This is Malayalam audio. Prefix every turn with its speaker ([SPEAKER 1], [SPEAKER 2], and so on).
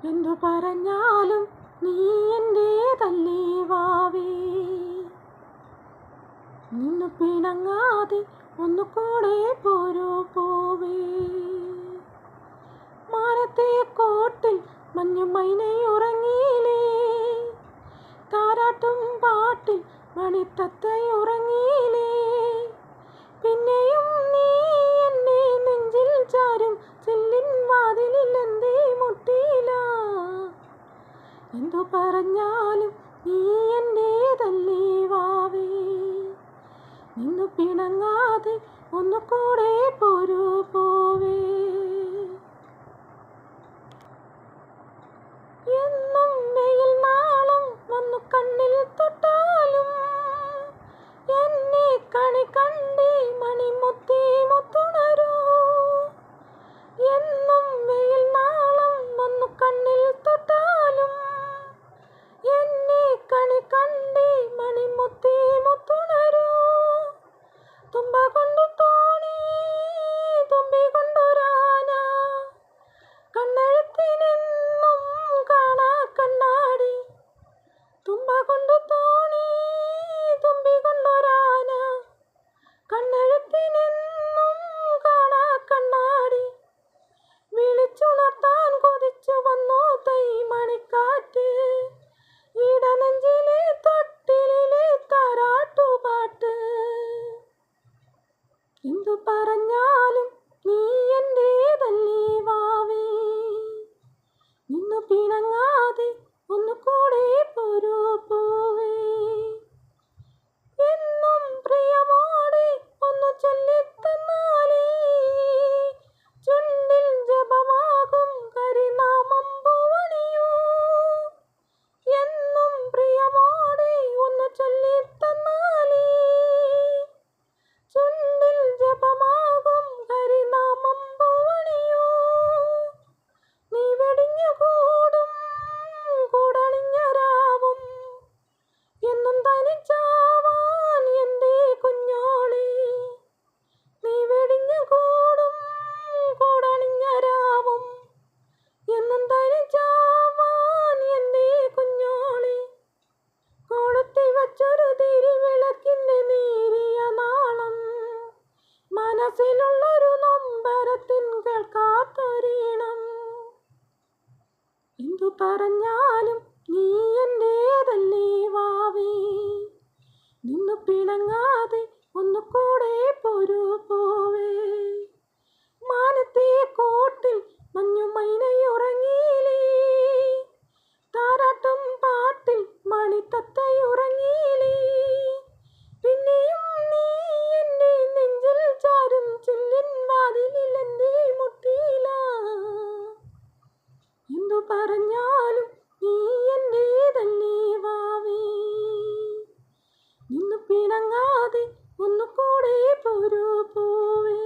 [SPEAKER 1] എന്തു പറഞ്ഞാലും നീ എൻ്റേതല്ലേ വാവേ, നിന്നു പിണങ്ങാതെ ഒന്നുകൂടെ പോരൂ പോവേ. മാനത്തെ കോട്ടിൽ മഞ്ഞുമൈനയുറങ്ങിയില്ലേ, താരാട്ടും പാട്ടിൽ മണിത്തത്തയുറങ്ങിയില്ലേ, പിന്നെയും നീ എന്നെ നെഞ്ചിൽ ചാരും ചില്ലിൻ വാതിലിൽ എന്തേ മുട്ടിയില്ല. എന്തു പറഞ്ഞാലും നീ എൻ്റേതല്ലേ വാവേ, നിന്നു പിണങ്ങാതെ ഒന്നുകൂടെ പോരൂ പോവേ. എന്നും വെയിൽ നാളം വന്നു കണ്ണിൽ തൊട്ടാലും എന്നെ കണി കണ്ടേ മണിമുത്തേ മുത്തുണരൂ. എന്നും വെയിൽ നാളം വന്നു കണ്ണിൽ തൊട്ടാലും എന്നെ കണി കണ്ടേ മണിമുത്തേ മുത്തുണരൂ. തുമ്പ കൊണ്ടു തോണി തുമ്പി കൊണ്ടൊരാന, കണ്ണെഴുത്തിനെന്നും കാണാ കണ്ണാടി. തുമ്പ കൊണ്ടു തോണി തുമ്പി കൊണ്ടൊരാന, കണ്ണെഴുത്തിനെന്നും കാണാ കണ്ണാടി. വിളിച്ചുണർത്താൻ കൊതിച്ചു വന്നു തൈ മണിക്കാറ്റ്, ഇടനെഞ്ചിലെ തൊട്ടിലിലെ താരാട്ടുപാട്ട്. എന്തു പറഞ്ഞാലും നീ എൻ്റേതല്ലേ വാവേ, നിന്നു പിണങ്ങാതെ ഒന്നുകൂടെ പോരൂ പോവേ. എന്നും പ്രിയമോടെ ഒന്നു ചൊല്ലിത്തന്നാലേ ചുണ്ടിൽ ജപമാകും കരിനാമം പൂവണിയൂ. എന്നും പ്രിയമോടെ ഒന്നു ചൊല്ലിത്തന്നാലേ ചുണ്ടിൽ ജപമാകും കരിനാമം പൂവണിയൂ. നീ വെടിഞ്ഞു കൂടും കൂടണിഞ്ഞ രാവും എന്നും തനിച്ചാവാൻ എന്തേ കുഞ്ഞോളെ. നീ വെടിഞ്ഞു കൂടും കൂടണിഞ്ഞ രാവും എന്നും തനിച്ചാവാൻ എന്തേ കുഞ്ഞോളെ. കൊളുത്തി വച്ചൊരു തിരിവിളക്കിൻ്റെ നേരിയ നാളം, മനസ്സിലുള്ളൊരു നൊമ്പരത്തിൻ കേൾക്കാത്തൊരീണം. എന്തു പറഞ്ഞാലും നീ എൻ്റേതല്ലേ വാവേ, നിന്നു പിണങ്ങാതെ ഒന്നുകൂടെ പോരൂ പോവേ. മാനത്തെ കോട്ടിൽ മഞ്ഞുമൈനയുറങ്ങിയില്ലേ, താരാട്ടും പാട്ടിൽ മണിത്തത്തയുറങ്ങിയില്ലേ, പിന്നെയും നീ എന്നെ നെഞ്ചിൽ ചാരും ചില്ലിൻ വാതിലിൽ എന്തേ മുട്ടിയില്ല. എന്തു പറഞ്ഞാലും നീ എൻ്റേതല്ലേ വാവേ, നിന്നു പിണങ്ങാതെ ഒന്നുകൂടെ പോരൂ പോവേ.